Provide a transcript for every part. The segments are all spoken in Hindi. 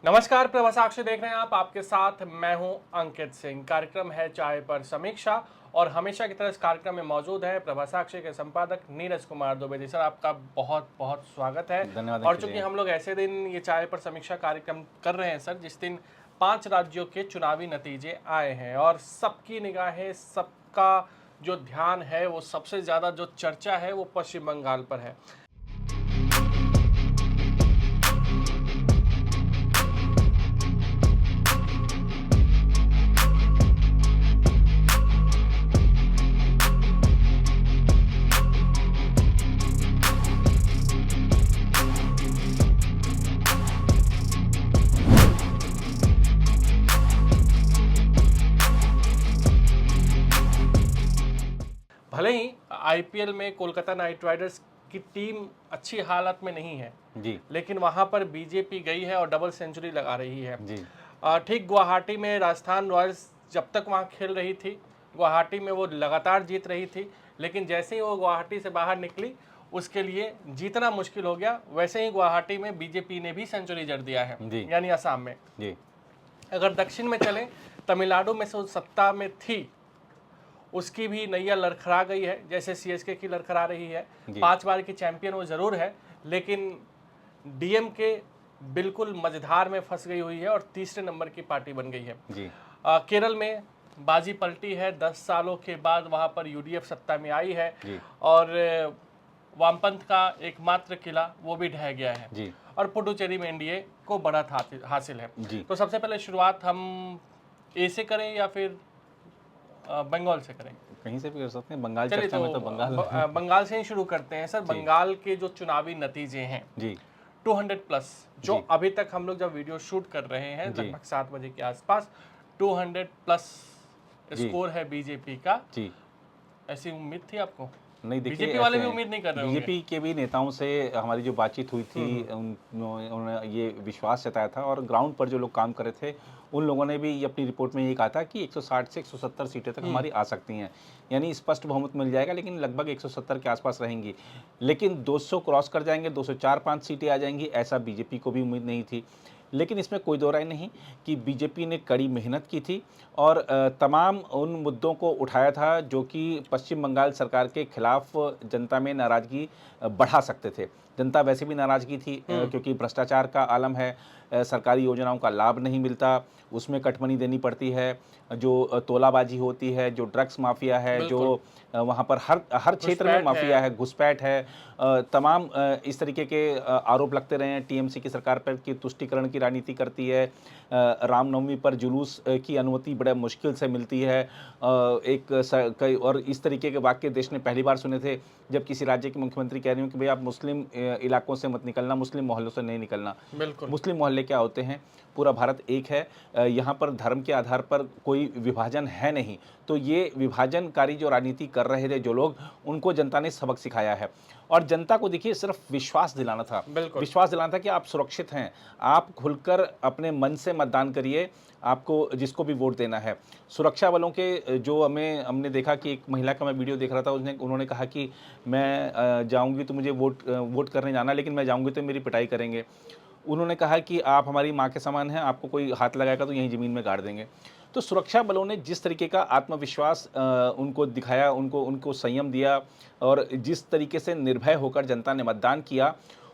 नमस्कार, प्रभा साक्षी देख रहे हैं आप। आपके साथ मैं हूं अंकित सिंह। कार्यक्रम है चाय पर समीक्षा और हमेशा की तरह इस कार्यक्रम में मौजूद है प्रभा साक्षी के संपादक नीरज कुमार दुबे। सर, आपका बहुत बहुत स्वागत है। धन्यवाद और अंकित चूंकि जी। हम लोग ऐसे दिन ये चाय पर समीक्षा कार्यक्रम कर रहे हैं सर, जिस दिन 5 राज्यों के चुनावी नतीजे आए हैं और सबकी निगाहें, सबका जो ध्यान है, वो सबसे ज़्यादा जो चर्चा है वो पश्चिम बंगाल पर है। भले ही आईपीएल में कोलकाता नाइट राइडर्स की टीम अच्छी हालत में नहीं है, जी, लेकिन वहां पर बीजेपी गई है और डबल सेंचुरी लगा रही है। जी, ठीक गुवाहाटी में राजस्थान रॉयल्स जब तक वहां खेल रही थी, गुवाहाटी में वो लगातार जीत रही थी, लेकिन जैसे ही वो गुवाहाटी से बाहर निकली, उसके लिए जीतना मुश्किल हो गया। वैसे ही गुवाहाटी में बीजेपी ने भी सेंचुरी जड़ दिया है, जी, यानी असम में। जी, अगर दक्षिण में चलें, तमिलनाडु में से सत्ता में थी, उसकी भी नैया लड़खड़ा गई है, जैसे सीएसके की लड़खड़ा रही है। जी, 5 बार की चैंपियन वो जरूर है, लेकिन डीएमके बिल्कुल मझधार में फंस गई हुई है और तीसरे नंबर की पार्टी बन गई है। जी, केरल में बाजी पलटी है, 10 सालों के बाद वहां पर यूडीएफ सत्ता में आई है जी, और वामपंथ का एकमात्र किला वो भी ढह गया है जी, और पुडुचेरी में एनडीए को बढ़त हासिल है। जी। तो सबसे पहले शुरुआत हम ए से करें या फिर बंगाल से करें? कहीं से भी कर सकते हैं, बंगाल चलिए, चर्चा तो में तो बंगाल। बंगाल से ही शुरू करते हैं सर। जी, बंगाल के जो चुनावी नतीजे हैं, जी, 200 प्लस, जो जी, अभी तक हम लोग जब वीडियो शूट कर रहे हैं जी, लगभग 7 बजे के आसपास, 200 प्लस जी, स्कोर है बीजेपी का। जी। ऐसी उम्मीद थी आपको? नहीं, देखिए बीजेपी वाले ऐसे भी उम्मीद नहीं कर रहे होंगे। बीजेपी के भी नेताओं से हमारी जो बातचीत हुई थी, हम्म। उन्होंने ये विश्वास जताया था और ग्राउंड पर जो लोग काम कर रहे थे, उन लोगों ने भी ये अपनी रिपोर्ट में ये कहा था कि 160 से 170 सीटें तक हम्म। हमारी आ सकती हैं। यानी स्पष्ट बहुमत मिल जाएगा, लेकिन लगभग 170 के आसपास रहेंगी। लेकिन 200 क्रॉस कर जाएंगे, 204-5 सीटें आ जाएंगी, ऐसा बीजेपी को भी उम्मीद नहीं थी। लेकिन इसमें कोई दो राय नहीं कि बीजेपी ने कड़ी मेहनत की थी और तमाम उन मुद्दों को उठाया था जो कि पश्चिम बंगाल सरकार के खिलाफ जनता में नाराज़गी बढ़ा सकते थे। जनता वैसे भी नाराज़गी थी, क्योंकि भ्रष्टाचार का आलम है, सरकारी योजनाओं का लाभ नहीं मिलता, उसमें कटमनी देनी पड़ती है, जो तोलाबाजी होती है, जो ड्रग्स माफिया है, बिल्कुल। जो वहाँ पर हर हर क्षेत्र में घुसपैठ है। माफिया है, घुसपैठ है, तमाम इस तरीके के आरोप लगते रहे हैं। टीएमसी की सरकार पर कि तुष्टीकरण की राजनीति करती है, रामनवमी पर जुलूस की अनुमति बड़े मुश्किल से मिलती है, कई और इस तरीके के वाक्य देश ने पहली बार सुने थे जब किसी राज्य के मुख्यमंत्री कह रहे हो कि भाई आप मुस्लिम इलाकों से मत निकलना, मुस्लिम मोहल्लों से नहीं निकलना। बिल्कुल। मुस्लिम मोहल्ले क्या होते हैं? पूरा भारत एक है, यहाँ पर धर्म के आधार पर कोई विभाजन है नहीं। तो ये विभाजनकारी जो राजनीति कर रहे थे जो लोग, उनको जनता ने सबक सिखाया है और जनता को देखिए सिर्फ विश्वास दिलाना था। बिल्कुल। विश्वास दिलाना था कि आप सुरक्षित हैं, आप खुलकर अपने मन से मतदान करिए, आपको जिसको भी वोट देना है। सुरक्षा बलों के जो हमने देखा कि एक महिला का मैं वीडियो देख रहा था, उन्होंने कहा कि मैं जाऊँगी तो मुझे वोट करने जाना, लेकिन मैं जाऊँगी तो मेरी पिटाई करेंगे। उन्होंने कहा कि आप हमारी माँ के समान हैं, आपको कोई हाथ लगाएगा तो यहीं ज़मीन में गाड़ देंगे। तो सुरक्षा बलों ने जिस तरीके का आत्मविश्वास उनको दिखाया, उनको उनको संयम दिया और जिस तरीके से निर्भय होकर जनता ने मतदान किया,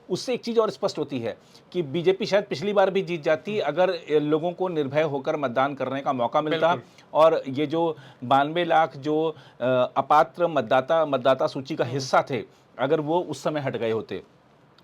उससे एक चीज़ और स्पष्ट होती है कि बीजेपी शायद पिछली बार भी जीत जाती अगर लोगों को निर्भय होकर मतदान करने का मौका मिलता बिल्कुल। और ये जो 92 लाख जो अपात्र मतदाता सूची का हिस्सा थे, अगर वो उस समय हट गए होते।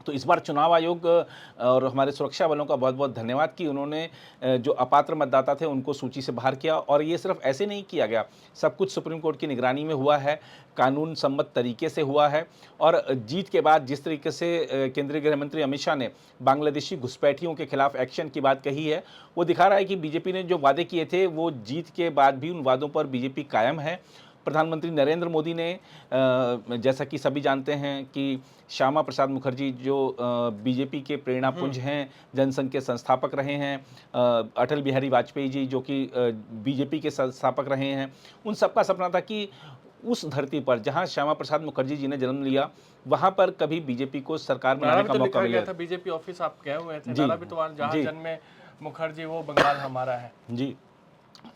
तो इस बार चुनाव आयोग और हमारे सुरक्षा बलों का बहुत-बहुत धन्यवाद कि उन्होंने जो अपात्र मतदाता थे उनको सूची से बाहर किया और ये सिर्फ ऐसे नहीं किया गया, सब कुछ सुप्रीम कोर्ट की निगरानी में हुआ है, कानून सम्मत तरीके से हुआ है और जीत के बाद जिस तरीके से केंद्रीय गृह मंत्री अमित शाह ने बांग्लादेशी घुसपैठियों के खिलाफ एक्शन की बात कही है, वो दिखा रहा है कि बीजेपी ने जो वादे किए थे वो जीत के बाद भी उन वादों पर बीजेपी कायम है। प्रधानमंत्री नरेंद्र मोदी ने जैसा कि सभी जानते हैं कि श्यामा प्रसाद मुखर्जी जो बीजेपी के प्रेरणा पुंज हैं, जनसंघ के संस्थापक रहे हैं, अटल बिहारी वाजपेयी जी जो कि बीजेपी के संस्थापक रहे हैं, उन सबका सपना था कि उस धरती पर जहां श्यामा प्रसाद मुखर्जी जी ने जन्म लिया, वहां पर कभी बीजेपी को सरकार नारा बनाने भी का तो मौका लिखा गया मिला। था, बीजेपी ऑफिस आप गए हुए थे, जी नारा भी तो वहाँ जहाँ जी जन्मे मुखर्जी वो बंगाल हमारा है। जी।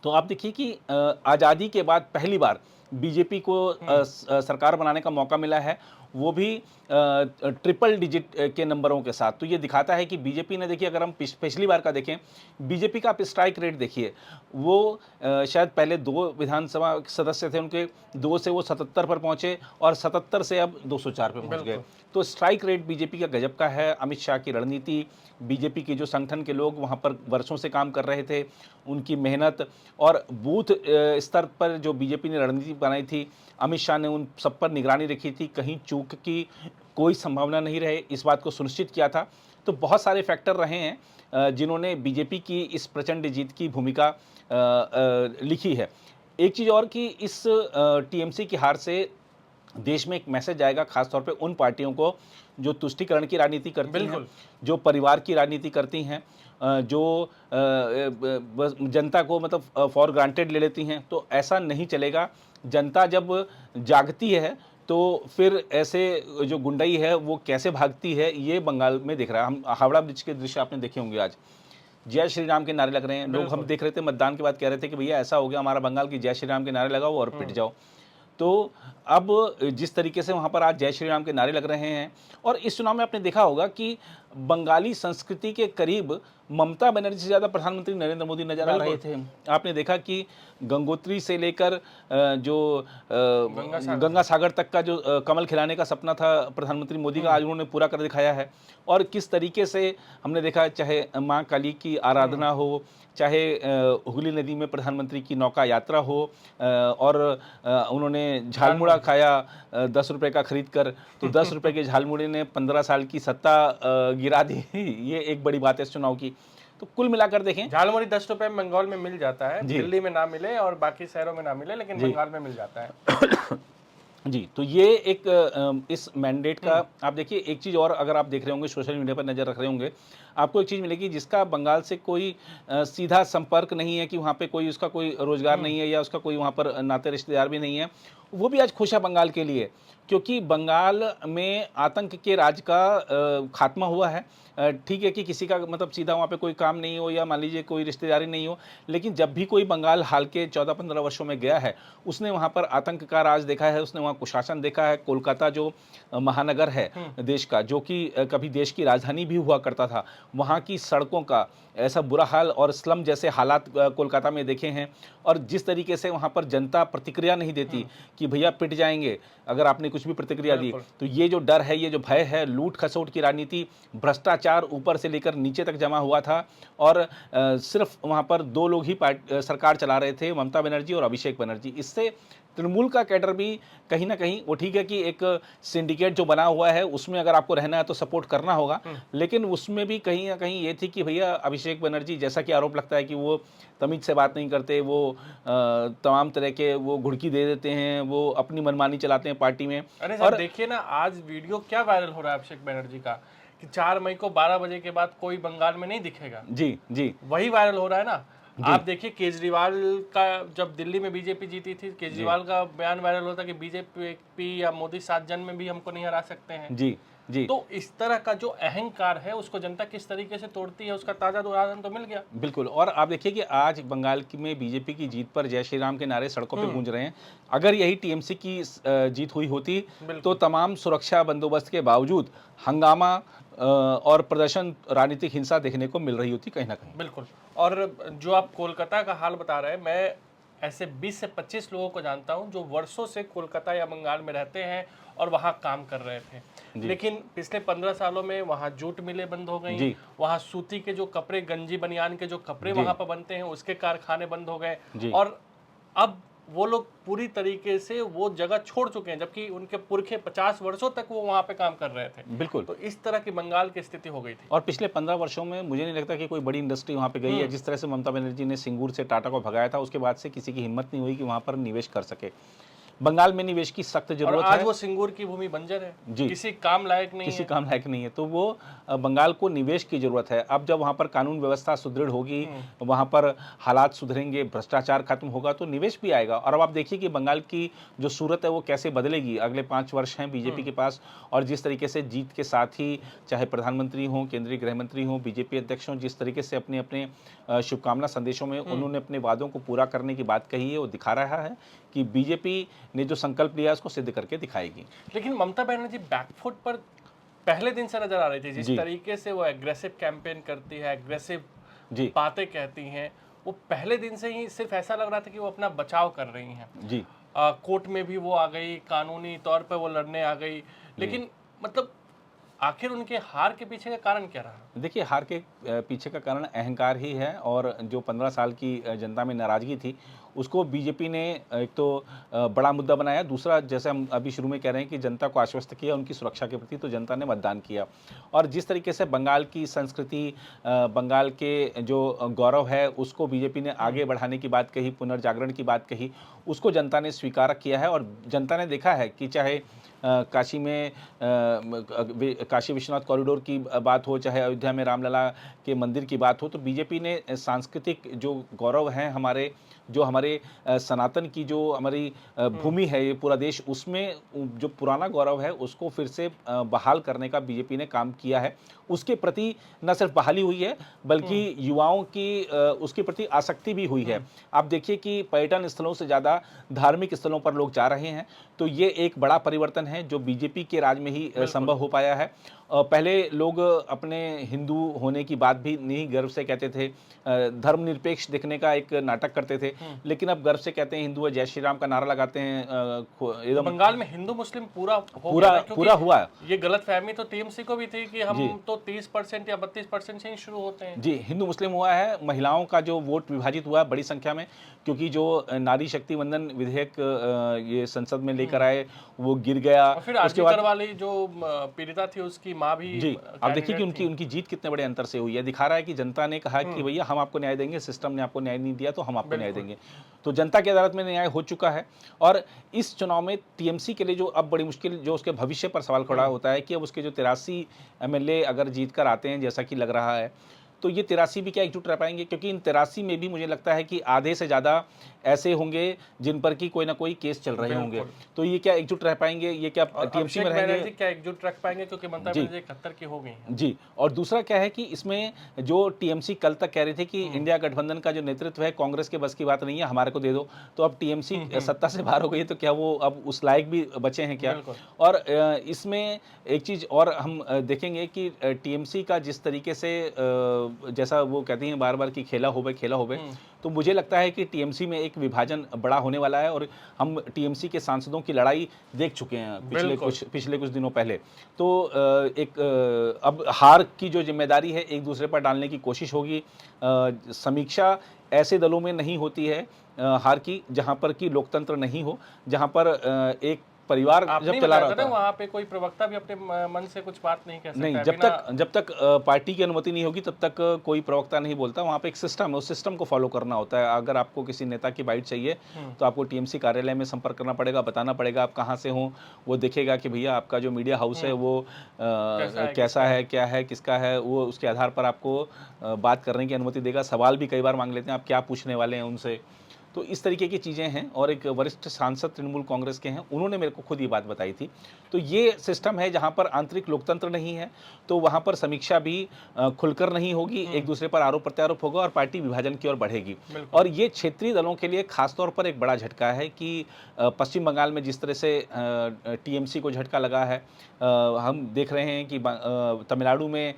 तो आप देखिए कि आज़ादी के बाद पहली बार बीजेपी को सरकार बनाने का मौका मिला है, वो भी ट्रिपल डिजिट के नंबरों के साथ। तो ये दिखाता है कि बीजेपी ने, देखिए अगर हम पिछली बार का देखें, बीजेपी का आप स्ट्राइक रेट देखिए, वो शायद पहले 2 विधानसभा सदस्य थे उनके, 2 से वो 77 पर पहुंचे और 77 से अब 204 पे पहुंच गए। बिल्कुल। तो स्ट्राइक रेट बीजेपी का गजब का है। अमित शाह की रणनीति, बीजेपी के जो संगठन के लोग वहाँ पर वर्षों से काम कर रहे थे, उनकी मेहनत और बूथ स्तर पर जो बीजेपी ने रणनीति बनाई थी, अमित शाह ने उन सब पर निगरानी रखी थी, कहीं चूक की कोई संभावना नहीं रहे, इस बात को सुनिश्चित किया था। तो बहुत सारे फैक्टर रहे हैं जिन्होंने बीजेपी की इस प्रचंड जीत की भूमिका लिखी है। एक चीज़ और कि इस टीएमसी की हार से देश में एक मैसेज आएगा, खासतौर पे उन पार्टियों को जो तुष्टीकरण की राजनीति करती हैं, जो परिवार की राजनीति करती हैं, जो जनता को मतलब फॉर ग्रांटेड ले लेती हैं। तो ऐसा नहीं चलेगा। जनता जब जागती है तो फिर ऐसे जो गुंडई है वो कैसे भागती है, ये बंगाल में दिख रहा है। हम हावड़ा ब्रिज के दृश्य आपने देखे होंगे, आज जय श्री राम के नारे लग रहे हैं। लोग, हम देख रहे थे मतदान के बाद कह रहे थे कि भैया ऐसा हो गया हमारा बंगाल की, जय श्री राम के नारे लगाओ और पिट जाओ। तो अब जिस तरीके से वहाँ पर आज जय श्री राम के नारे लग रहे हैं, और इस चुनाव में आपने देखा होगा कि बंगाली संस्कृति के करीब ममता बनर्जी से ज़्यादा प्रधानमंत्री नरेंद्र मोदी नजर आ रहे थे। आपने देखा कि गंगोत्री से लेकर जो गंगा सागर तक का जो कमल खिलाने का सपना था प्रधानमंत्री मोदी का, आज उन्होंने पूरा कर दिखाया है। और किस तरीके से हमने देखा, चाहे माँ काली की आराधना हो, चाहे हुगली नदी में प्रधानमंत्री की नौका यात्रा हो, और उन्होंने झालमुड़ा खाया 10 रुपए का खरीद कर, तो 10 रुपए के झालमुड़े ने 15 साल की सत्ता गिरा दी। ये एक बड़ी बात है इस चुनाव की। तो कुल मिलाकर देखें, झालमुड़ी 10 रुपए में बंगाल में मिल जाता है, दिल्ली में ना मिले और बाकी शहरों में ना मिले, लेकिन बंगाल में मिल जाता है। जी। तो ये एक इस मैंडेट का आप देखिए। एक चीज़ और, अगर आप देख रहे होंगे, सोशल मीडिया पर नज़र रख रहे होंगे, आपको एक चीज़ मिलेगी जिसका बंगाल से कोई सीधा संपर्क नहीं है, कि वहाँ पे कोई उसका कोई रोजगार नहीं है या उसका कोई वहाँ पर नाते रिश्तेदार भी नहीं है, वो भी आज खुश है बंगाल के लिए, क्योंकि बंगाल में आतंक के राज का खात्मा हुआ है। ठीक है कि किसी का मतलब सीधा वहाँ पे कोई काम नहीं हो या मान लीजिए कोई रिश्तेदारी नहीं हो, लेकिन जब भी कोई बंगाल हाल के 14-15 वर्षों में गया है, उसने वहाँ पर आतंक का राज देखा है, उसने वहाँ कुशासन देखा है। कोलकाता जो महानगर है देश का, जो कि कभी देश की राजधानी भी हुआ करता था, वहाँ की सड़कों का ऐसा बुरा हाल और स्लम जैसे हालात कोलकाता में देखे हैं। और जिस तरीके से वहाँ पर जनता प्रतिक्रिया नहीं देती कि भैया पिट जाएंगे अगर आपने कुछ भी प्रतिक्रिया दी, तो ये जो डर है, ये जो भय है, लूट खसोट की राजनीति, भ्रष्टाचार ऊपर से लेकर नीचे तक जमा हुआ था। और सिर्फ वहाँ पर 2 लोग ही सरकार चला रहे थे, ममता बनर्जी और अभिषेक बनर्जी। इससे तृणमूल का कैडर भी कहीं ना कहीं, वो ठीक है कि एक सिंडिकेट जो बना हुआ है उसमें अगर आपको रहना है तो सपोर्ट करना होगा, लेकिन उसमें भी कहीं ना कहीं ये थी कि भैया अभिषेक बनर्जी, जैसा कि आरोप लगता है कि वो तमीज से बात नहीं करते, वो तमाम तरह के वो घुड़की दे देते हैं, वो अपनी मनमानी चलाते हैं पार्टी में। अरे सर देखिए ना, आज वीडियो क्या वायरल हो रहा है अभिषेक बनर्जी का, कि 4 मई को 12 बजे के बाद कोई बंगाल में नहीं दिखेगा। जी जी, वही वायरल हो रहा है ना। आप देखिए केजरीवाल का, जब दिल्ली में बीजेपी जीती थी, केजरीवाल का बयान वायरल होता कि बीजेपी या मोदी 7 जन में भी हमको नहीं हरा सकते हैं। जी जी। तो इस तरह का जो अहंकार है उसको जनता किस तरीके से तोड़ती है, उसका ताजा उदाहरण तो मिल गया। बिल्कुल। और आप देखिए कि आज बंगाल में बीजेपी की जीत पर जय श्री राम के नारे सड़कों पे गूंज रहे हैं। अगर यही टीएमसी की जीत हुई होती तो तमाम सुरक्षा बंदोबस्त के बावजूद हंगामा और प्रदर्शन, राजनीतिक हिंसा देखने को मिल रही होती कहीं ना कहीं। बिल्कुल। और जो आप कोलकाता का हाल बता रहे हैं, मैं ऐसे 20 से 25 लोगों को जानता हूं जो वर्षों से कोलकाता या बंगाल में रहते हैं और वहां काम कर रहे थे, लेकिन पिछले 15 सालों में वहां जूट मिलें बंद हो गई, वहां सूती के जो कपड़े, गंजी बनियान के जो कपड़े वहां पर बनते हैं उसके कारखाने बंद हो गए, और अब वो लोग पूरी तरीके से वो जगह छोड़ चुके हैं, जबकि उनके पुरखे 50 वर्षों तक वो वहाँ पे काम कर रहे थे। बिल्कुल। तो इस तरह की बंगाल की स्थिति हो गई थी। और पिछले 15 वर्षों में मुझे नहीं लगता कि कोई बड़ी इंडस्ट्री वहाँ पे गई है। जिस तरह से ममता बनर्जी ने सिंगूर से टाटा को भगाया था, उसके बाद से किसी की हिम्मत नहीं हुई कि वहाँ पर निवेश कर सके। बंगाल में निवेश की सख्त और जरूरत आज है। वो सिंगूर की भूमि बंजर है, जी। किसी काम लायक नहीं किसी है। काम लायक नहीं है, तो वो बंगाल को निवेश की जरूरत है। अब जब वहाँ पर कानून व्यवस्था सुदृढ़ होगी, वहाँ पर हालात सुधरेंगे, भ्रष्टाचार खत्म होगा, तो निवेश भी आएगा। और अब आप देखिए कि बंगाल की जो सूरत है वो कैसे बदलेगी। अगले 5 वर्ष हैं बीजेपी के पास, और जिस तरीके से जीत के साथ ही चाहे प्रधानमंत्री हों, केंद्रीय गृह मंत्री हों, बीजेपी अध्यक्ष हों, जिस तरीके से अपने अपने शुभकामना संदेशों में उन्होंने अपने वादों को पूरा करने की बात कही है, वो दिखा रहा है कि बीजेपी ने जो संकल्प लिया है उसको सिद्ध करके दिखाएगी। लेकिन ममता बनर्जी बैकफुट पर पहले दिन से नजर आ रही थी। जिस जी। तरीके से वो एग्रेसिव कैंपेन करती है, एग्रेसिव जी। बातें कहती हैं, वो पहले दिन से ही सिर्फ ऐसा लग रहा था कि वो अपना बचाव कर रही हैं। जी। कोर्ट में भी वो आ गई, कानूनी तौर पे वो लड़ने आ गई, लेकिन मतलब आखिर उनके हार के पीछे का कारण क्या रहा? देखिए, हार के पीछे का कारण अहंकार ही है, और जो 15 साल की जनता में नाराज़गी थी, उसको बीजेपी ने एक तो बड़ा मुद्दा बनाया। दूसरा, जैसे हम अभी शुरू में कह रहे हैं कि जनता को आश्वस्त किया उनकी सुरक्षा के प्रति, तो जनता ने मतदान किया। और जिस तरीके से बंगाल की संस्कृति, बंगाल के जो गौरव है, उसको बीजेपी ने आगे बढ़ाने की बात कही, पुनर्जागरण की बात कही, उसको जनता ने स्वीकार किया है। और जनता ने देखा है कि चाहे काशी में काशी विश्वनाथ कॉरिडोर की बात हो, चाहे अयोध्या में रामलला के मंदिर की बात हो, तो बीजेपी ने सांस्कृतिक जो गौरव हैं हमारे, जो हमारे सनातन की जो हमारी भूमि है, ये पूरा देश, उसमें जो पुराना गौरव है उसको फिर से बहाल करने का बीजेपी ने काम किया है। उसके प्रति न सिर्फ बहाली हुई है, बल्कि युवाओं की उसके प्रति आसक्ति भी हुई है। आप देखिए कि पर्यटन स्थलों से ज़्यादा धार्मिक स्थलों पर लोग जा रहे हैं, तो ये एक बड़ा परिवर्तन है जो बीजेपी के राज में ही संभव हो पाया है। पहले लोग अपने हिंदू होने की बात भी नहीं गर्व से कहते थे, धर्मनिरपेक्ष दिखने का एक नाटक करते थे, लेकिन अब गर्व से कहते हैं हिंदू है, जय श्री राम का नारा लगाते हैं। एकदम बंगाल में हिंदू मुस्लिम पूरा हो पूरा गया, क्योंकि पूरा हुआ। ये गलतफहमी तो टीएमसी को भी थी कि जी। हम तो 30% या 32% से ही शुरू होते हैं। जी, हिंदू मुस्लिम हुआ है, महिलाओं का जो वोट विभाजित हुआ है बड़ी संख्या में, क्योंकि जो नारी शक्ति वंदन विधेयक ये संसद में लेकर आए, वो गिर गया। और फिर आरजी कर वाली जो पीड़िता थी, उसकी माँ भी जी, आप देखिए कि कैंडिडेट उनकी जीत कितने बड़े अंतर से हुई है। दिखा रहा है कि जनता ने कहा कि भैया हम आपको न्याय देंगे, सिस्टम ने आपको न्याय नहीं दिया तो हम आपको न्याय देंगे। तो जनता की अदालत में न्याय हो चुका है। और इस चुनाव में टीएमसी के लिए जो अब बड़ी मुश्किल, जो उसके भविष्य पर सवाल खड़ा होता है कि अब उसके जो 83 एमएलए अगर जीत कर आते हैं, जैसा कि लग रहा है, तो ये 83 भी क्या एकजुट रह पाएंगे? क्योंकि इन 83 में भी मुझे लगता है कि आधे से ज़्यादा ऐसे होंगे जिन पर कि कोई ना कोई केस चल रहे होंगे। तो ये क्या एकजुट रह पाएंगे? ये क्या टीएमसी में रहेंगे? क्या एकजुट रख पाएंगे, क्योंकि ममता बनर्जी 71 की हो गई हैं। जी। और दूसरा क्या है कि इसमें जो टीएमसी कल तक कह रहे थे कि इंडिया गठबंधन का जो नेतृत्व है कांग्रेस के बस की बात नहीं है, हमारे को दे दो, तो अब टीएमसी सत्ता से बाहर हो गई है, तो क्या वो अब उस लायक भी बचे हैं क्या? और इसमें एक चीज़ और हम देखेंगे कि टीएमसी का जिस तरीके से जैसा वो कहती हैं बार बार कि खेला होवे, तो मुझे लगता है कि टीएमसी में एक विभाजन बड़ा होने वाला है। और हम टीएमसी के सांसदों की लड़ाई देख चुके हैं पिछले कुछ दिनों पहले। तो अब हार की जो जिम्मेदारी है एक दूसरे पर डालने की कोशिश होगी। समीक्षा ऐसे दलों में नहीं होती है हार की, जहां पर कि लोकतंत्र नहीं हो, जहां पर एक परिवार जब चला रहा था, वहाँ पे कोई प्रवक्ता भी अपने मन से कुछ बात नहीं कह सकता। नहीं, जब तक पार्टी की अनुमति नहीं होगी तब तक कोई प्रवक्ता नहीं बोलता। वहाँ पे एक सिस्टम है, उस सिस्टम को फॉलो करना होता है। अगर आपको किसी नेता की बाइट चाहिए तो आपको टीएमसी कार्यालय में संपर्क करना पड़ेगा, बताना पड़ेगा आप कहाँ से हो। वो देखेगा कि भैया आपका जो मीडिया हाउस है वो कैसा है, क्या है, किसका है, वो उसके आधार पर आपको बात करने की अनुमति देगा। सवाल भी कई बार मांग लेते हैं, आप क्या पूछने वाले हैं उनसे। तो इस तरीके की चीज़ें हैं। और एक वरिष्ठ सांसद तृणमूल कांग्रेस के हैं, उन्होंने मेरे को खुद ये बात बताई थी। तो ये सिस्टम है जहाँ पर आंतरिक लोकतंत्र नहीं है, तो वहाँ पर समीक्षा भी खुलकर नहीं होगी, एक दूसरे पर आरोप प्रत्यारोप होगा और पार्टी विभाजन की ओर बढ़ेगी। और ये क्षेत्रीय दलों के लिए खासतौर पर एक बड़ा झटका है कि पश्चिम बंगाल में जिस तरह से टीएमसी को झटका लगा है, हम देख रहे हैं कि तमिलनाडु में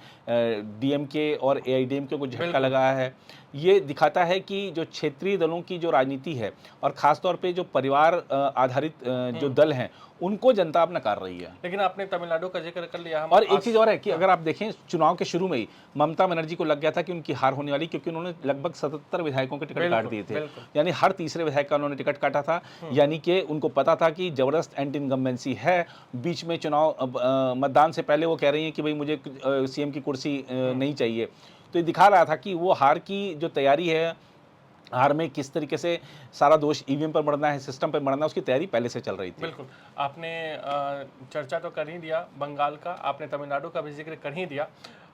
डीएमके और एआईडीएमके को झटका लगा है। ये दिखाता है कि जो क्षेत्रीय दलों की जो राजनीति है, और ख़ासतौर पे जो परिवार आधारित जो दल हैं, उनको जनता अब नकार रही है। लेकिन आपने तमिलनाडु का जिक्र कर लिया। और एक चीज़ और है कि अगर आप देखें चुनाव के शुरू में ही ममता बनर्जी को लग गया था कि उनकी हार होने वाली, क्योंकि उन्होंने लगभग 77 विधायकों के टिकट काट दिए थे। यानी हर तीसरे विधायक का उन्होंने टिकट काटा था। यानी कि उनको पता था कि जबरदस्त एंटी इनकम्बेंसी है। बीच में चुनाव मतदान से पहले वो कह रही हैं कि भाई मुझे सीएम की कुर्सी नहीं चाहिए। तो ये दिखा रहा था कि वो हार की जो तैयारी है हार में किस तरीके से सारा दोष ईवीएम पर मढ़ना है, सिस्टम पर मढ़ना है, उसकी तैयारी पहले से चल रही थी। बिल्कुल। आपने चर्चा तो कर ही दिया बंगाल का, आपने तमिलनाडु का भी जिक्र कर ही दिया।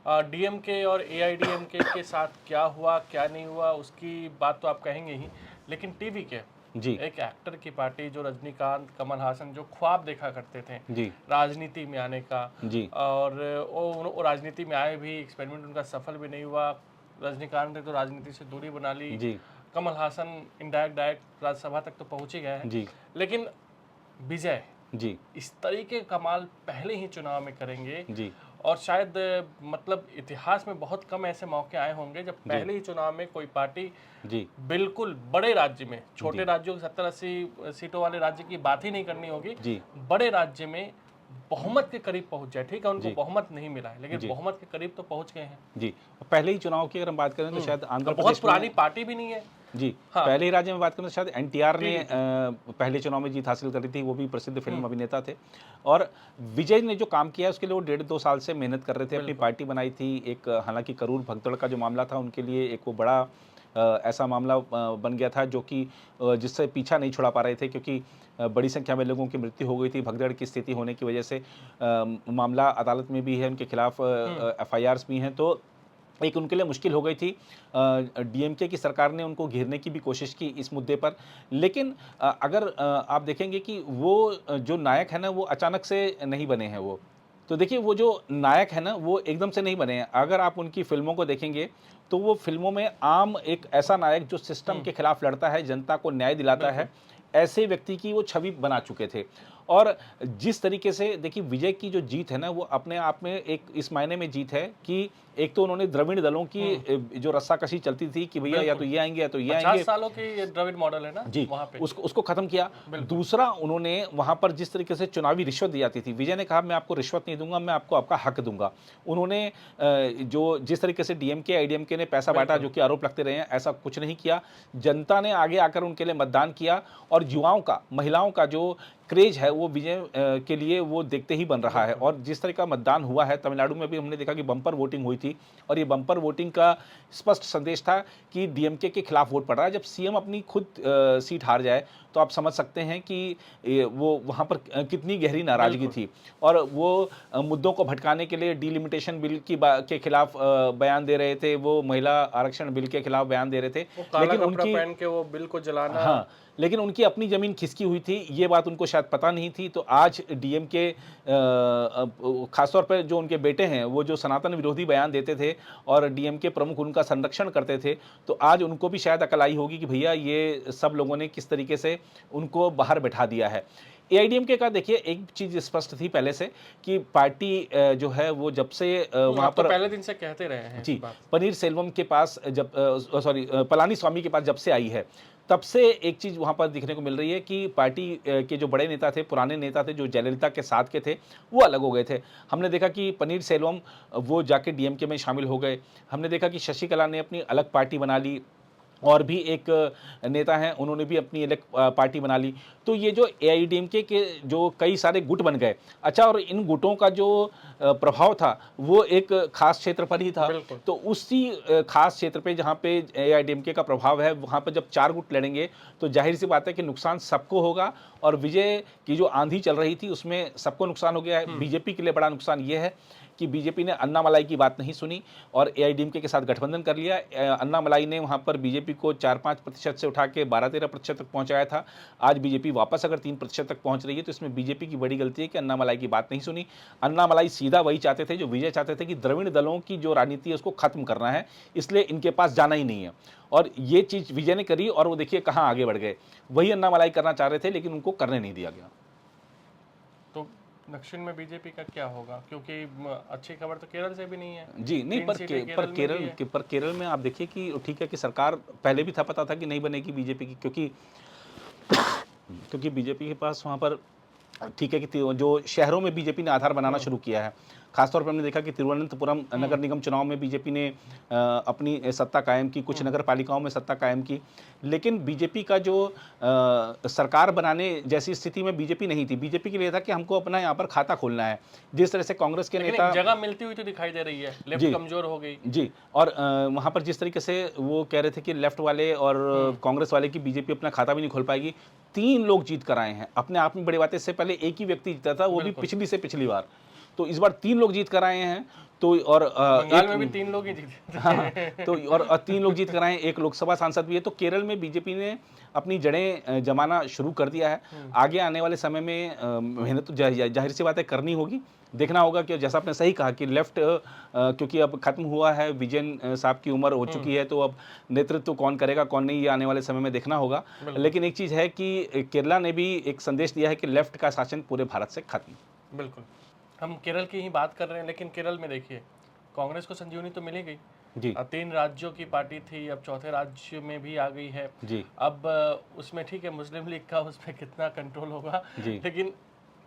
डीएमके और एआईडीएमके के साथ क्या हुआ क्या नहीं हुआ उसकी बात तो आप कहेंगे ही, लेकिन टीवी के जी एक एक्टर की पार्टी जो रजनीकांत, कमल हासन जो ख्वाब देखा करते थे जी राजनीति में आने का, जी और वो राजनीति में आए भी, एक्सपेरिमेंट उनका सफल भी नहीं हुआ। रजनीकांत ने तो राजनीति से दूरी बना ली, जी कमल हासन डायरेक्ट राज्यसभा तक तो पहुंच ही गए हैं, जी लेकिन विजय जी इस तरीके का कमाल पहले ही चुनाव में करेंगे। जी और शायद मतलब इतिहास में बहुत कम ऐसे मौके आए होंगे जब पहले ही चुनाव में कोई पार्टी जी बिल्कुल बड़े राज्य में, छोटे राज्यों 70-80 सीटों वाले राज्य की बात ही नहीं करनी होगी, जी बड़े राज्य में बहुमत के करीब पहुंच जाए। ठीक है, उनको जी। बहुमत नहीं मिला है, लेकिन जी। बहुमत के करीब तो पहुंच गए हैं। जी पहले ही चुनाव की अगर हम बात करें तो शायद आंध्र और बहुत प्रदेश पुरानी में पार्टी भी नहीं है। जी हाँ। पहले ही राज्य में बात करें तो शायद एनटीआर ने पहले चुनाव में जीत हासिल करी थी, वो भी प्रसिद्ध फिल्म अभिनेता थे। और विजय ने जो काम किया है उसके लिए वो 1.5-2 साल से मेहनत कर रहे थे, अपनी पार्टी बनाई थी। एक हालांकि करूर भगदड़ का जो मामला था उनके लिए एक वो बड़ा ऐसा मामला बन गया था जो कि जिससे पीछा नहीं छुड़ा पा रहे थे, क्योंकि बड़ी संख्या में लोगों की मृत्यु हो गई थी भगदड़ की स्थिति होने की वजह से। मामला अदालत में भी है, उनके खिलाफ एफआईआर्स भी हैं, तो एक उनके लिए मुश्किल हो गई थी। डीएमके की सरकार ने उनको घेरने की भी कोशिश की इस मुद्दे पर, लेकिन अगर आप देखेंगे कि वो जो नायक है ना वो अचानक से नहीं बने हैं। वो तो देखिए वो जो नायक है ना वो एकदम से नहीं बने हैं। अगर आप उनकी फिल्मों को देखेंगे तो वो फिल्मों में आम एक ऐसा नायक जो सिस्टम के खिलाफ लड़ता है, जनता को न्याय दिलाता है, ऐसे व्यक्ति की वो छवि बना चुके थे। और जिस तरीके से देखिए विजय की जो जीत है ना वो अपने आप में एक इस मायने में जीत है कि एक तो उन्होंने द्रविड़ दलों की जो रस्साकशी चलती थी कि भैया या तो ये आएंगे या तो ये 50 आएंगे, सालों की ये द्रविड़ मॉडल है ना जी वहाँ पे। उसको खत्म किया। दूसरा उन्होंने वहां पर जिस तरीके से चुनावी रिश्वत दी जाती थी, विजय ने कहा मैं आपको रिश्वत नहीं दूंगा, मैं आपको आपका हक दूंगा। उन्होंने जो जिस तरीके से डीएमके आईडीएमके ने पैसा बांटा, जो कि आरोप लगते रहे हैं, ऐसा कुछ नहीं किया। जनता ने आगे आकर उनके लिए मतदान किया और युवाओं का, महिलाओं का जो क्रेज है वो विजय के लिए वो देखते ही बन रहा है। और जिस तरह का मतदान हुआ है तमिलनाडु में भी हमने देखा कि बम्पर वोटिंग हुई थी, और ये बम्पर वोटिंग का स्पष्ट संदेश था कि डीएमके के खिलाफ वोट पड़ रहा है। जब सीएम अपनी खुद सीट हार जाए तो आप समझ सकते हैं कि वो वहाँ पर कितनी गहरी नाराजगी थी। और वो मुद्दों को भटकाने के लिए डिलिमिटेशन बिल के खिलाफ बयान दे रहे थे, वो महिला आरक्षण बिल के खिलाफ बयान दे रहे थे, लेकिन उनकी पहन के वो बिल को जलाना, हाँ, लेकिन उनकी अपनी जमीन खिसकी हुई थी, ये बात उनको शायद पता नहीं थी। तो आज डीएमके खासतौर पर जो उनके बेटे हैं वो जो सनातन विरोधी बयान देते थे और डीएमके प्रमुख उनका संरक्षण करते थे, तो आज उनको भी शायद अकल आई होगी कि भैया ये सब लोगों ने किस तरीके से उनको बाहर बैठा दिया है। एआईडीएमके का देखिए एक चीज स्पष्ट थी पहले से कि पार्टी जो है वो जब से वहां पर पहले दिन से कहते रहे हैं जी, पनीर सेल्वम के पास जब पलानी स्वामी के पास जब से आई है, तब से एक चीज वहां पर दिखने को मिल रही है कि पार्टी के जो बड़े नेता थे, पुराने नेता थे जो जयललिता के साथ के थे, वो अलग हो गए थे। हमने देखा कि पनीर सेल्वम वो जाके डीएमके में शामिल हो गए। हमने देखा कि शशिकला ने अपनी अलग पार्टी बना ली, और भी एक नेता हैं उन्होंने भी अपनी अलग पार्टी बना ली। तो ये जो एआईडीएमके के जो कई सारे गुट बन गए, अच्छा, और इन गुटों का जो प्रभाव था वो एक खास क्षेत्र पर ही था। तो उसी खास क्षेत्र पे जहाँ पे एआईडीएमके का प्रभाव है, वहाँ पर जब 4 गुट लड़ेंगे तो जाहिर सी बात है कि नुकसान सबको होगा। और विजय की जो आंधी चल रही थी उसमें सबको नुकसान हो गया है। बीजेपी के लिए बड़ा नुकसान ये है कि बीजेपी ने अन्नामलाई की बात नहीं सुनी और एआईडीएमके के साथ गठबंधन कर लिया। अन्नामलाई ने वहां पर बीजेपी को 4-5% से उठा के 12-13% तक पहुंचाया था। आज बीजेपी वापस अगर 3% तक पहुंच रही है तो इसमें बीजेपी की बड़ी गलती है कि अन्नामलाई की बात नहीं सुनी। अन्नामलाई सीधा वही चाहते थे जो विजय चाहते थे कि द्रविड़ दलों की जो राजनीति है उसको खत्म करना है, इसलिए इनके पास जाना ही नहीं है। और ये चीज विजय ने करी और वो देखिए कहाँ आगे बढ़ गए। वही अन्नामलाई करना चाह रहे थे लेकिन उनको करने नहीं दिया गया। तो दक्षिण में बीजेपी का क्या होगा, क्योंकि अच्छी खबर तो केरल से भी नहीं है। जी नहीं, पर केरल में आप देखिए कि ठीक है कि सरकार पहले भी था, पता था कि नहीं बनेगी बीजेपी की, क्योंकि बीजेपी के पास वहाँ पर ठीक है कि जो शहरों में बीजेपी ने आधार बनाना शुरू किया है। खासतौर पर हमने देखा कि तिरुवनंतपुरम नगर निगम चुनाव में बीजेपी ने अपनी सत्ता कायम की, कुछ नगर पालिकाओं में सत्ता कायम की, लेकिन बीजेपी का जो सरकार बनाने जैसी स्थिति में बीजेपी नहीं थी। बीजेपी के लिए था कि हमको अपना यहाँ पर खाता खोलना है। जिस तरह से कांग्रेस के लेकिन नेता एक जगह मिलती हुई तो दिखाई दे रही है, लेफ्ट कमजोर हो गई जी, और वहाँ पर जिस तरीके से वो कह रहे थे कि लेफ्ट वाले और कांग्रेस वाले की बीजेपी अपना खाता भी नहीं खोल पाएगी। 3 लोग जीत कर आए हैं, अपने आप में बड़ी बात है। इससे पहले एक ही व्यक्ति जीता था, वो भी पिछली से पिछली बार। तो इस बार 3 लोग जीत कर आए हैं। तो और बंगाल में भी 3 लोग ही जीते। हाँ, तो और 3 लोग जीत कर आए हैं, एक लोकसभा सांसद भी है। तो केरल में बीजेपी ने अपनी जड़ें जमाना शुरू कर दिया है। आगे आने वाले समय में मेहनत तो जाहिर सी बात है करनी होगी। देखना होगा कि जैसा आपने सही कहा कि लेफ्ट क्योंकि अब खत्म हुआ है, विजयन साहब की उम्र हो चुकी है, तो अब नेतृत्व कौन करेगा कौन नहीं, ये आने वाले समय में देखना होगा। लेकिन एक चीज़ है कि केरला ने भी एक संदेश दिया है कि लेफ्ट का शासन पूरे भारत से खत्म। बिल्कुल, हम केरल की ही बात कर रहे हैं, लेकिन केरल में देखिए कांग्रेस को संजीवनी तो मिली गई जी। 3 राज्यों की पार्टी थी, अब चौथे राज्य में भी आ गई है जी। अब उसमें ठीक है मुस्लिम लीग का उस पर कितना कंट्रोल होगा, लेकिन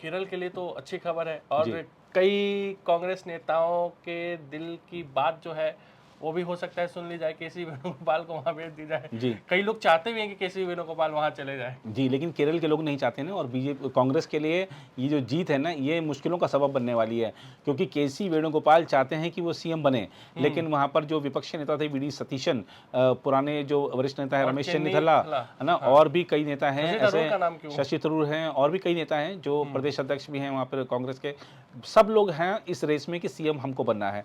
केरल के लिए तो अच्छी खबर है। और कई कांग्रेस नेताओं के दिल की बात जो है वो भी हो सकता है सुन ली जाए, केसी वेणुगोपाल को वहाँ भेज दी जाए। जी। कई लोग चाहते भी हैं कि केसी वेणुगोपाल वहाँ चले जाए। जी, लेकिन केरल के लोग नहीं चाहते ना, और बीजेपी कांग्रेस के लिए ये जो जीत है ना, ये मुश्किलों का सबब बनने वाली है, क्योंकि केसी वेणुगोपाल चाहते हैं कि वो सीएम बने, लेकिन वहाँ पर जो विपक्षी नेता थे वी.डी. सतीशन, पुराने जो वरिष्ठ नेता है रमेश चन्नीथला है ना, और भी कई नेता हैं ऐसे, शशि थरूर हैं, और भी कई नेता हैं जो प्रदेश अध्यक्ष भी हैं वहाँ पर कांग्रेस के। सब लोग हैं इस रेस में कि सीएम हमको बनना है,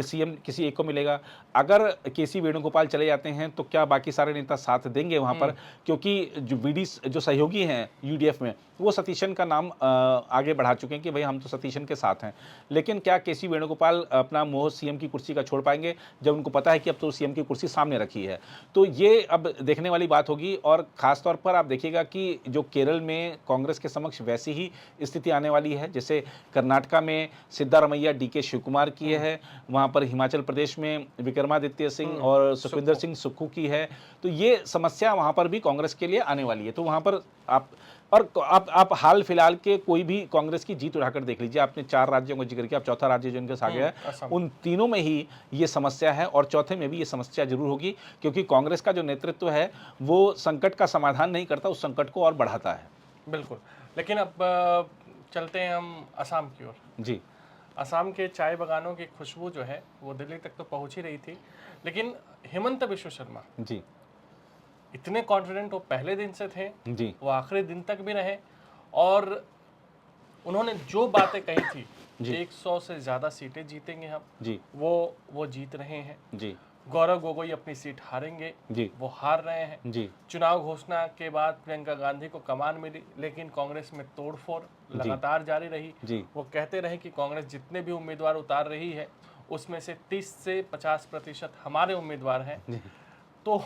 सीएम किसी एक को मिलेगा। अगर केसी वेणुगोपाल चले जाते हैं तो क्या बाकी सारे नेता साथ देंगे वहां पर, क्योंकि जो वीडी जो सहयोगी हैं यूडीएफ में, वो सतीशन का नाम आगे बढ़ा चुके हैं कि भाई हम तो सतीशन के साथ हैं। लेकिन क्या केसी वेणुगोपाल अपना मोह सीएम की कुर्सी का छोड़ पाएंगे जब उनको पता है कि अब तो सीएम की कुर्सी सामने रखी है? तो ये अब देखने वाली बात होगी। और खासतौर पर आप देखिएगा कि जो केरल में कांग्रेस के समक्ष वैसी ही स्थिति आने वाली है जैसे कर्नाटका में सिद्धारमैया डीके शिवकुमार की है, वहां पर हिमाचल प्रदेश में विक्रमादित्य सिंह और सुखविंदर सिंह सुक्खू की है। तो ये समस्या वहां पर भी कांग्रेस के लिए आने वाली है। तो वहां पर आप हाल फिलहाल के कोई भी कांग्रेस की जीत उठाकर देख लीजिए। आपने 4 राज्यों का जिक्र किया, अब चौथा राज्य जो इनके साथ गया है, उन तीनों में ही ये समस्या है और चौथे में भी ये समस्या जरूर होगी, क्योंकि कांग्रेस का जो नेतृत्व है वो संकट का समाधान नहीं करता, उस संकट को और बढ़ाता है। बिल्कुल, लेकिन अब चलते हैं हम असम की ओर। जी, असम के चाय बागानों की खुशबू जो है वो दिल्ली तक तो पहुंच ही रही थी, लेकिन हिमंत बिश्व शर्मा जी, इतने कॉन्फिडेंट वो पहले दिन से थे जी, वो आखिरी दिन तक भी रहे, और उन्होंने जो बातें कही थी 100 से ज़्यादा सीटें जीतेंगे हम जी, वो जीत रहे हैं। जी, गौरव गोगोई अपनी सीट हारेंगे, जी, वो हार रहे हैं। जी, चुनाव घोषणा के बाद प्रियंका गांधी को कमान मिली, लेकिन कांग्रेस में तोड़फोड़ लगातार जारी रही। जी, वो कहते रहे कि कांग्रेस जितने भी उम्मीदवार उतार रही है उसमें से 30 से 50% हमारे उम्मीदवार हैं। तो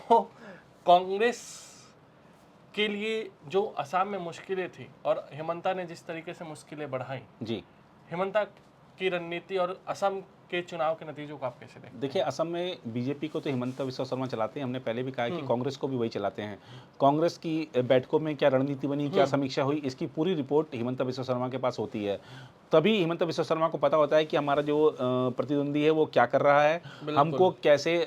कांग्रेस के लिए जो असम में मुश्किलें थी और हिमंता ने जिस तरीके से मुश्किलें बढ़ाई, जी, हिमंता की रणनीति और असम के चुनाव के नतीजों को आप कैसे देखते हैं? देखिए, असम में बीजेपी को तो हिमंता बिस्वा शर्मा चलाते हैं। हमने पहले भी कहा कि कांग्रेस को भी वही चलाते हैं। कांग्रेस की बैठकों में क्या रणनीति बनी, क्या समीक्षा हुई, इसकी पूरी रिपोर्ट हिमंता बिस्वा शर्मा के पास होती है। तभी हिमंता बिस्वा शर्मा को पता होता है कि हमारा जो प्रतिद्वंदी है वो क्या कर रहा है, हमको कैसे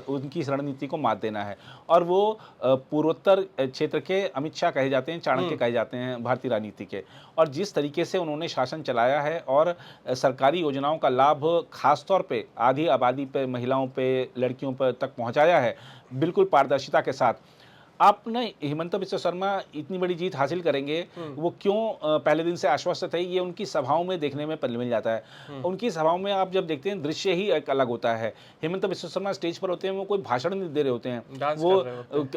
उनकी इस रणनीति को मात देना है। और वो पूर्वोत्तर क्षेत्र के अमित शाह कहे जाते हैं, चाणक्य कहे जाते हैं भारतीय राजनीति के। और जिस तरीके से उन्होंने शासन चलाया है और सरकारी योजनाओं का लाभ खासतौर पे आधी आबादी पे, महिलाओं पे, लड़कियों पर तक पहुंचाया है, बिल्कुल पारदर्शिता के साथ। आप ना हिमंता बिस्वा शर्मा इतनी बड़ी जीत हासिल करेंगे, वो क्यों पहले दिन से आश्वस्त थे, ये उनकी सभाओं में देखने में मिल जाता है। उनकी सभाओं में आप जब देखते हैं दृश्य ही एक अलग होता है। हिमंता बिस्वा शर्मा स्टेज पर होते हैं, वो कोई भाषण नहीं दे रहे होते हैं, वो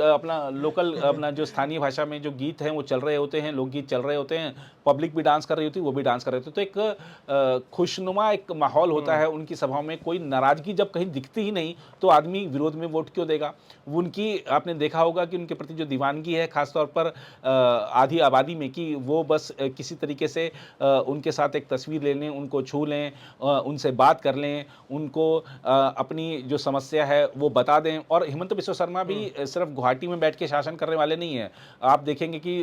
अपना लोकल अपना जो स्थानीय भाषा में जो गीत हैं वो चल रहे होते हैं, लोकगीत चल रहे होते हैं, पब्लिक भी डांस कर रही होती है, वो भी डांस कर रहे होते। तो एक खुशनुमा एक माहौल होता है उनकी सभाओं में। कोई नाराजगी जब कहीं दिखती ही नहीं तो आदमी विरोध में वोट क्यों देगा। उनकी आपने देखा होगा कि उनके प्रति जो दीवानगी है खासतौर पर आधी आबादी में, कि वो बस किसी तरीके से उनके साथ एक तस्वीर ले लें, उनको छू लें, उनसे बात कर लें, उनको अपनी जो समस्या है वो बता दें। और हिमंत बिस्वा शर्मा भी सिर्फ गुवाहाटी में बैठ के शासन करने वाले नहीं हैं। आप देखेंगे कि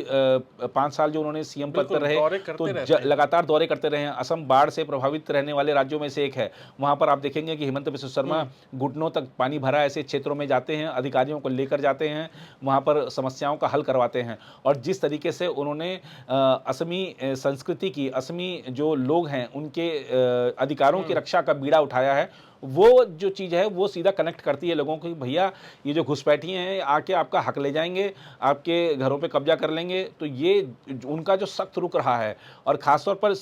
5 साल जो उन्होंने सीएम पद पर रहे तो लगातार दौरे करते रहे हैं। असम बाढ़ से प्रभावित रहने वाले राज्यों में से एक है। वहां पर आप देखेंगे कि हिमंत बिस्वा शर्मा घुटनों तक पानी भरा ऐसे क्षेत्रों में जाते हैं, अधिकारियों को लेकर जाते हैं, वहां पर समस्याओं का हल करवाते हैं। और जिस तरीके से उन्होंने असमी संस्कृति की, असमी जो लोग हैं उनके अधिकारों की रक्षा का बीड़ा उठाया है, वो जो चीज़ है वो सीधा कनेक्ट करती है लोगों को कि भैया ये जो घुसपैठिए हैं आके आपका हक ले जाएंगे, आपके घरों पे कब्जा कर लेंगे। तो ये उनका जो सख्त रुख रहा है, और खासतौर पर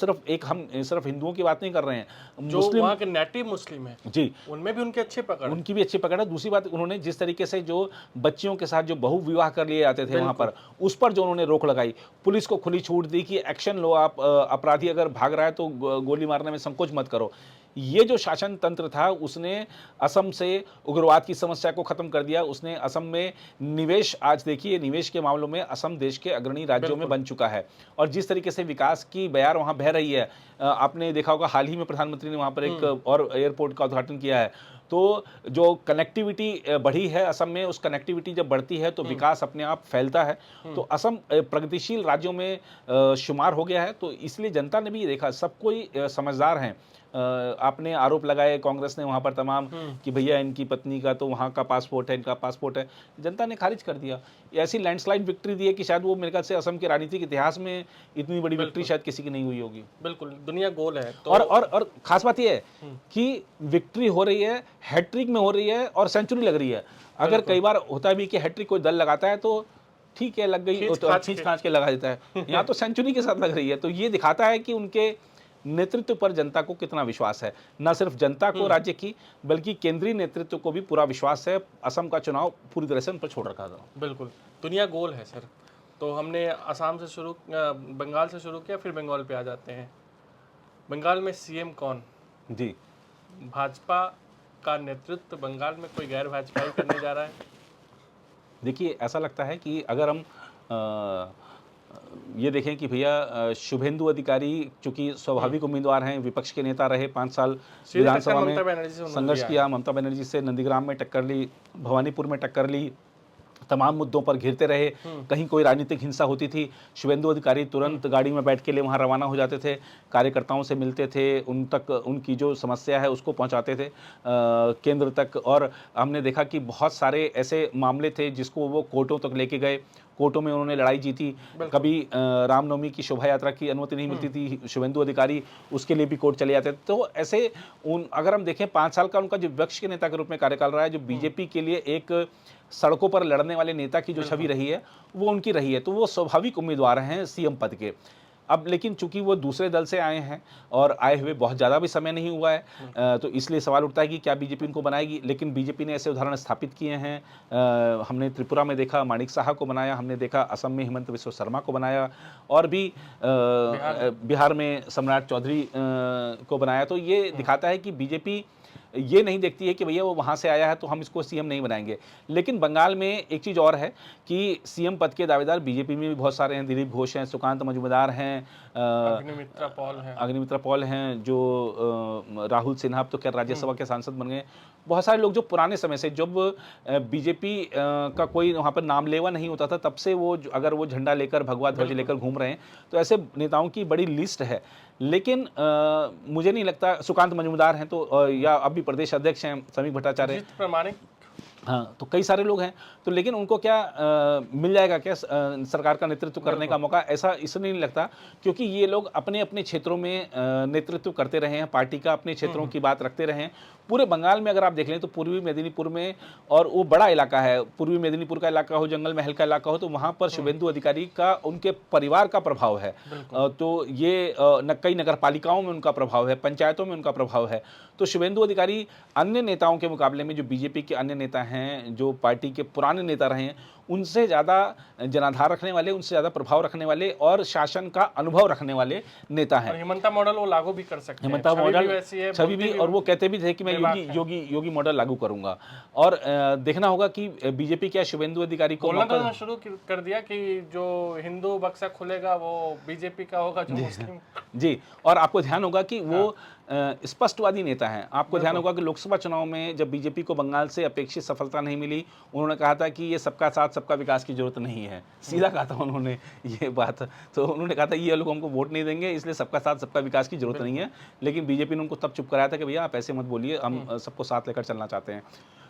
हम सिर्फ हिंदुओं की बात नहीं कर रहे हैं, जो मुस्लिम, वहाँ के नेटिव मुस्लिम हैं जी, उनमें भी उनकी अच्छी पकड़ है। दूसरी बात, उन्होंने जिस तरीके से जो बच्चियों के साथ जो बहु विवाह कर लिए जाते थे वहाँ पर, उस पर जो उन्होंने रोक लगाई, पुलिस को खुली छूट दी कि एक्शन लो, आप अपराधी अगर भाग रहा है तो गोली मारने में संकोच मत करो। ये जो शासन तंत्र था उसने असम से उग्रवाद की समस्या को खत्म कर दिया। उसने असम में निवेश, आज देखिए निवेश के मामलों में असम देश के अग्रणी राज्यों में बन चुका है। और जिस तरीके से विकास की बयार वहाँ बह रही है, आपने देखा होगा हाल ही में प्रधानमंत्री ने वहाँ पर एक और एयरपोर्ट का उद्घाटन किया है। तो जो कनेक्टिविटी बढ़ी है असम में, उस कनेक्टिविटी जब बढ़ती है तो विकास अपने आप फैलता है। तो असम प्रगतिशील राज्यों में शुमार हो गया है। तो इसलिए जनता ने भी ये देखा, सब कोई समझदार हैं। आपने आरोप लगाए कांग्रेस ने वहाँ पर तमाम कि भैया इनकी पत्नी का तो वहाँ का पासपोर्ट है, इनका पासपोर्ट है, जनता ने खारिज कर दिया। ऐसी लैंडस्लाइड विक्ट्री दी है कि शायद वो मेरे ख्याल से असम के राजनीतिक इतिहास में इतनी बड़ी विक्ट्री शायद किसी की नहीं हुई होगी। बिल्कुल, दुनिया गोल है तो और खास बात यह है कि विक्ट्री हो रही है, हैट्रिक में हो रही है और सेंचुरी लग रही है। अगर कई बार होता भी कि हैट्रिक कोई दल लगाता है तो ठीक है, लग गई तो खींच खांच के लगा देता है, यहाँ तो सेंचुरी के साथ लग रही है। तो ये दिखाता है कि उनके नेतृत्व पर जनता को कितना विश्वास है। न सिर्फ जनता को राज्य की, बल्कि केंद्रीय नेतृत्व को भी पूरा विश्वास है। असम का चुनाव पूरी तरह से उन पर छोड़ रखा था। बिल्कुल, दुनिया गोल है सर। तो हमने असम से बंगाल से शुरू किया, फिर बंगाल पे आ जाते हैं। बंगाल में सीएम कौन? जी, भाजपा का नेतृत्व बंगाल में कोई गैर भाजपाई करने जा रहा है? देखिए, ऐसा लगता है कि अगर हम ये देखें कि भैया शुभेंदु अधिकारी चूंकि स्वाभाविक उम्मीदवार हैं, विपक्ष के नेता रहे, 5 साल विधानसभा में संघर्ष किया, ममता बनर्जी से नंदीग्राम में टक्कर ली, भवानीपुर में टक्कर ली, तमाम मुद्दों पर घिरते रहे। कहीं कोई राजनीतिक हिंसा होती थी, शुभेंदु अधिकारी तुरंत गाड़ी में बैठ के लिए वहाँ रवाना हो जाते थे, कार्यकर्ताओं से मिलते थे, उन तक उनकी जो समस्या है उसको पहुँचाते थे केंद्र तक। और हमने देखा कि बहुत सारे ऐसे मामले थे जिसको वो कोर्टों तक लेके गए, कोर्टों में उन्होंने लड़ाई जीती। कभी रामनवमी की शोभा यात्रा की अनुमति नहीं मिलती थी, शुभेंदु अधिकारी उसके लिए भी कोर्ट चले जाते थे। तो ऐसे अगर हम देखें 5 साल का उनका जो विपक्ष के नेता के रूप में कार्यकाल रहा है, जो बीजेपी के लिए एक सड़कों पर लड़ने वाले नेता की जो छवि रही है वो उनकी रही है, तो वो स्वाभाविक उम्मीदवार हैं सीएम पद के। अब लेकिन चूंकि वो दूसरे दल से आए हैं और आए हुए बहुत ज़्यादा भी समय नहीं हुआ है, तो इसलिए सवाल उठता है कि क्या बीजेपी उनको बनाएगी। लेकिन बीजेपी ने ऐसे उदाहरण स्थापित किए हैं। हमने त्रिपुरा में देखा माणिक साहा को बनाया, हमने देखा असम में हिमंत बिस्वा शर्मा को बनाया, और भी बिहार में सम्राट चौधरी को बनाया। तो ये दिखाता है कि बीजेपी ये नहीं देखती है कि भैया वो वहाँ से आया है तो हम इसको सीएम नहीं बनाएंगे। लेकिन बंगाल में एक चीज़ और है कि सीएम पद के दावेदार बीजेपी में भी बहुत सारे हैं। दिलीप घोष हैं, सुकांत मजूमदार हैं, अग्निमित्रा पॉल हैं, जो राहुल सिन्हा अब तो खैर राज्यसभा के सांसद बन गए। बहुत सारे लोग जो पुराने समय से, जब बीजेपी का कोई वहाँ पर नाम लेवा नहीं होता था, तब से वो अगर वो झंडा लेकर, भगवा ध्वज लेकर घूम रहे हैं, तो ऐसे नेताओं की बड़ी लिस्ट है। लेकिन मुझे नहीं लगता, सुकांत मजूमदार हैं तो या अभी प्रदेश अध्यक्ष हैं समीक भट्टाचार्य, प्रमाणिक, हाँ, तो कई सारे लोग हैं। तो लेकिन उनको क्या मिल जाएगा क्या सरकार का नेतृत्व करने का मौका? ऐसा इसलिए नहीं लगता क्योंकि ये लोग अपने अपने क्षेत्रों में नेतृत्व करते रहे हैं, पार्टी का अपने क्षेत्रों की बात रखते रहे हैं। पूरे बंगाल में अगर आप देख लें तो पूर्वी मेदिनीपुर में, और वो बड़ा इलाका है, पूर्वी मेदिनीपुर का इलाका हो, जंगल महल का इलाका हो, तो वहाँ पर शुभेंदु अधिकारी का, उनके परिवार का प्रभाव है। तो ये कई नगर पालिकाओं में उनका प्रभाव है, पंचायतों में उनका प्रभाव है। तो शुभेंदु अधिकारी अन्य नेताओं के मुकाबले में, जो बीजेपी के अन्य नेता हैं हैं, जो पार्टी के पुराने नेता रहे हैं, उनसे ज़्यादा जनाधार रखने वाले, उनसे ज़्यादा प्रभाव रखने वाले और शासन का अनुभव रखने वाले नेता हैं। और हिमंता मॉडल वो लागू भी कर सकते हैं। हिमंता मॉडल वैसी है, छवि भी, और वो कहते भी थे कि मैं योगी मॉडल लागू करूंगा। और देखना होगा कि बीजेपी क्या शुभेंदु अधिकारी को बोलना तो शुरू कर दिया कि जो हिंदू बक्सा खुलेगा वो बीजेपी का होगा, जो मुस्लिम। जी, और आपको ध्यान होगा कि वो स्पष्टवादी नेता हैं। आपको ध्यान होगा कि लोकसभा चुनाव में जब बीजेपी को बंगाल से अपेक्षित सफलता नहीं मिली, उन्होंने कहा था कि ये सबका साथ सबका विकास की जरूरत नहीं है। सीधा कहा था उन्होंने ये बात। तो उन्होंने कहा था ये लोग हमको वोट नहीं देंगे, इसलिए सबका साथ सबका विकास की जरूरत नहीं है। लेकिन बीजेपी ने उनको तब चुप कराया था कि भैया आप ऐसे मत बोलिए, हम सबको साथ लेकर चलना चाहते हैं।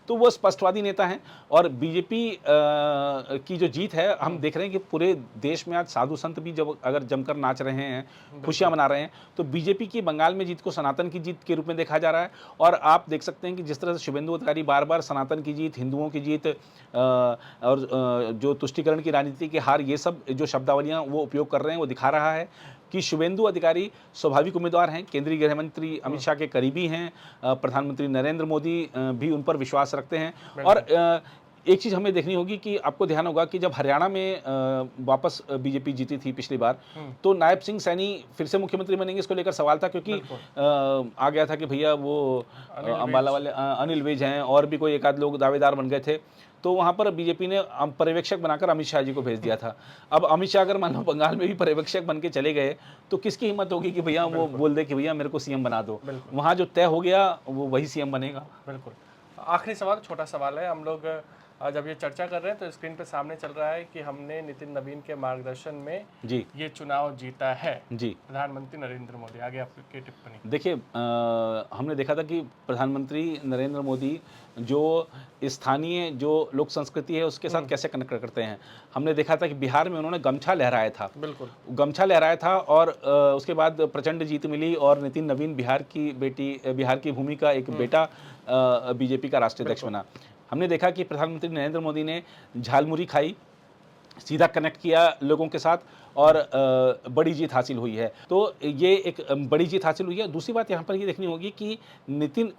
तो वो स्पष्टवादी नेता हैं। और बीजेपी की जो जीत है, हम देख रहे हैं कि पूरे देश में आज साधु संत भी जब अगर जमकर नाच रहे हैं, खुशियां मना रहे हैं, तो बीजेपी की बंगाल में जीत को सनातन की जीत के रूप में देखा जा रहा है। और आप देख सकते हैं कि जिस तरह से शुभेंदु अधिकारी बार बार सनातन की जीत, हिंदुओं की जीत और जो तुष्टिकरण की राजनीति के हार, ये सब जो शब्दावलियां वो उपयोग कर रहे हैं, वो दिखा रहा है कि शुभेंदु अधिकारी स्वाभाविक उम्मीदवार हैं। केंद्रीय गृह मंत्री अमित शाह के करीबी हैं, प्रधानमंत्री नरेंद्र मोदी भी उन पर विश्वास रखते हैं। और एक चीज़ हमें देखनी होगी कि आपको ध्यान होगा कि जब हरियाणा में वापस बीजेपी जीती थी पिछली बार, तो नायब सिंह सैनी फिर से मुख्यमंत्री बनेंगे, इसको लेकर सवाल था, क्योंकि आ गया था कि भैया वो अम्बाला वाले अनिल विज हैं, और भी कोई एक आध लोग दावेदार बन गए थे। तो वहाँ पर बीजेपी ने पर्यवेक्षक बनाकर अमित शाह जी को भेज दिया था। अब अमित शाह अगर मान लो बंगाल में भी पर्यवेक्षक बन के चले गए, तो किसकी हिम्मत होगी कि भैया वो बोल दे कि भैया मेरे को सीएम बना दो। वहाँ जो तय हो गया वो वही सीएम बनेगा। बिल्कुल। आखिरी सवाल, छोटा सवाल है। हम लोग जब ये चर्चा कर रहे हैं तो स्क्रीन पे सामने चल रहा है कि हमने नितिन नवीन के मार्गदर्शन में जी ये चुनाव जीता है। जी, प्रधानमंत्री नरेंद्र मोदी। आगे आपकी टिप्पणी। देखिए, हमने देखा था कि प्रधानमंत्री नरेंद्र मोदी जो स्थानीय जो लोक संस्कृति है उसके साथ कैसे कनेक्ट करते हैं। हमने देखा था कि बिहार में उन्होंने गमछा लहराया था। बिल्कुल, गमछा लहराया था। और उसके बाद प्रचंड जीत मिली, और नितिन नवीन बिहार की भूमि का एक बेटा बीजेपी का राष्ट्रीय अध्यक्ष बना। हमने देखा कि प्रधानमंत्री नरेंद्र मोदी ने झालमुरी खाई, सीधा कनेक्ट किया लोगों के साथ, और बड़ी जीत हासिल हुई है। तो ये एक बड़ी जीत हासिल हुई है। दूसरी बात यहाँ पर ये देखनी होगी कि नितिन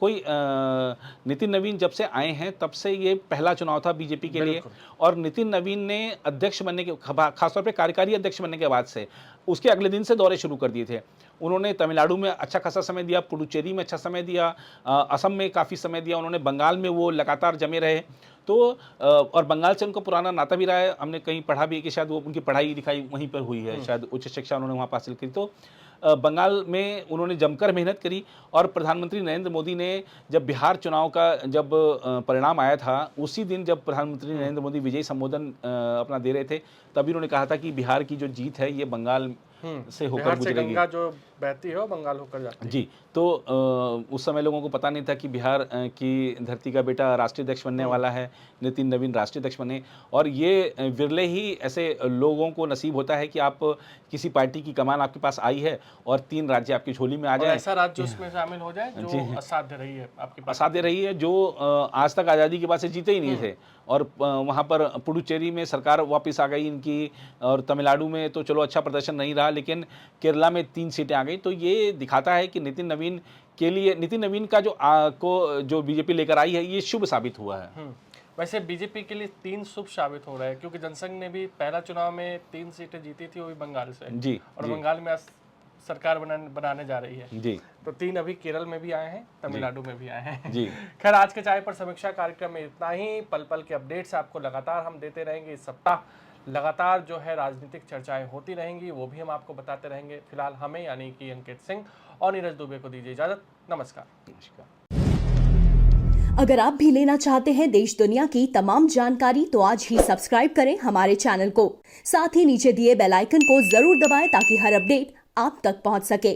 नवीन जब से आए हैं तब से ये पहला चुनाव था बीजेपी के लिए। और नितिन नवीन ने अध्यक्ष बनने के, खासतौर पे कार्यकारी अध्यक्ष बनने के बाद से उसके अगले दिन से दौरे शुरू कर दिए थे। उन्होंने तमिलनाडु में अच्छा खासा समय दिया, पुडुचेरी में अच्छा समय दिया, असम में काफ़ी समय दिया, उन्होंने बंगाल में वो लगातार जमे रहे। तो और बंगाल से उनका पुराना नाता भी रहा है। हमने कहीं पढ़ा भी कि शायद वो उनकी पढ़ाई लिखाई वहीं पर हुई है, शायद उच्च शिक्षा उन्होंने वहाँ हासिल की। तो बंगाल में उन्होंने जमकर मेहनत करी। और प्रधानमंत्री नरेंद्र मोदी ने जब बिहार चुनाव का जब परिणाम आया था, उसी दिन जब प्रधानमंत्री नरेंद्र मोदी विजयी संबोधन अपना दे रहे थे, तभी उन्होंने कहा था कि बिहार की जो जीत है ये बंगाल से होकर गुजरेगी। गंगा जो बहती है वो बंगाल होकर जाती है। जी, तो उस समय लोगों को पता नहीं था कि बिहार की धरती का बेटा राष्ट्रीय अध्यक्ष बनने वाला है, नितिन नवीन राष्ट्रीय अध्यक्ष बने। और ये विरले ही ऐसे लोगों को नसीब होता है कि आप किसी पार्टी की कमान आपके पास आई है और 3 राज्य आपकी झोली में आ जाए, ऐसा राज्य उसमें शामिल हो जाए जो असाध्य रही है आपके पास, असाध्य रही है, जो आज तक आज़ादी के बाद से जीते ही नहीं थे। और वहाँ पर पुडुचेरी में सरकार वापस आ गई इनकी, और तमिलनाडु में तो चलो अच्छा प्रदर्शन नहीं रहा, लेकिन केरला में 3 सीटें आ गई। तो ये दिखाता है कि नितिन नवीन का जो बीजेपी लेकर आई है ये शुभ साबित हुआ है। वैसे बीजेपी के लिए 3 शुभ साबित हो रहा है, क्योंकि जनसंघ ने भी पहला चुनाव में 3 सीटें जीती थी, वो भी बंगाल से। जी, और बंगाल में सरकार बनाने जा रही है। जी, तो 3 अभी केरल में भी आए हैं, तमिलनाडु में भी आए हैं। जी। खैर, आज के चाय पर समीक्षा कार्यक्रम में इतना ही। पल पल के अपडेट्स आपको लगातार हम देते रहेंगे। इस सप्ताह लगातार जो है राजनीतिक चर्चाएं होती रहेंगी, वो भी हम आपको बताते रहेंगे। फिलहाल हमें यानी कि अंकित सिंह और नीरज दुबे को दीजिए इजाजत। नमस्कार। अगर आप भी लेना चाहते हैं देश दुनिया की तमाम जानकारी, तो आज ही सब्सक्राइब करें हमारे चैनल को। साथ ही नीचे दिए बेल आइकन को जरूर दबाएं ताकि हर अपडेट आप तक पहुंच सके।